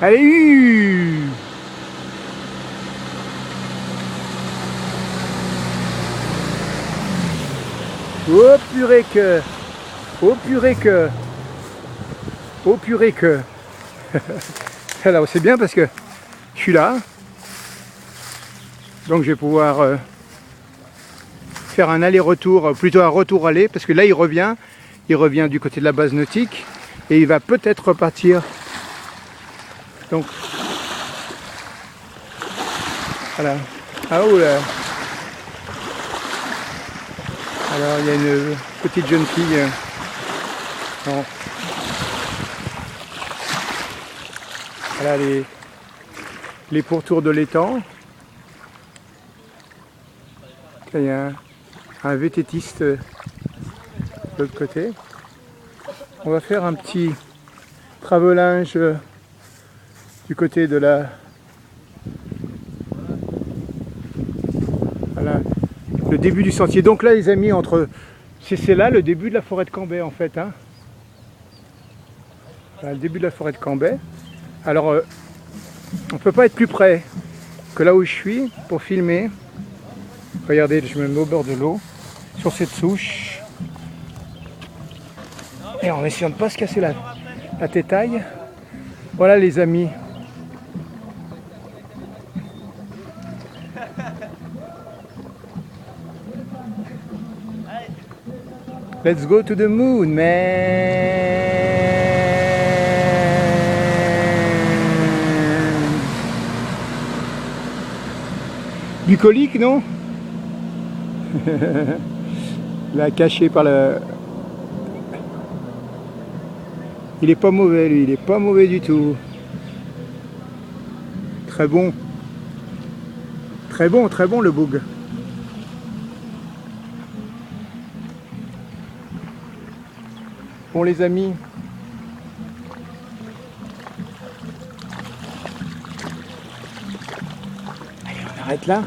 Allez. Oh purée que. Oh purée que. Oh purée que. Alors c'est bien parce que je suis là. Donc je vais pouvoir faire un aller-retour, plutôt un retour-aller, parce que là il revient du côté de la base nautique et il va peut-être repartir. Donc voilà. Ah oh là. Alors il y a une petite jeune fille. Non. Voilà les pourtours de l'étang. Il y a un vététiste de l'autre côté. On va faire un petit travellinge du côté de la... Voilà, le début du sentier. Donc là les amis, entre... C'est là le début de la forêt de Cambrai en fait. Hein. Voilà, le début de la forêt de Cambrai. Alors on ne peut pas être plus près que là où je suis pour filmer. Regardez, je me mets au bord de l'eau, sur cette souche. Et en essayant de ne pas se casser la tétaille. Voilà les amis. Let's go to the moon, man. Bucolique, non? Là, caché par le... Il est pas mauvais, lui. Il est pas mauvais du tout. Très bon. Très bon le boug. Bon les amis, allez on arrête là.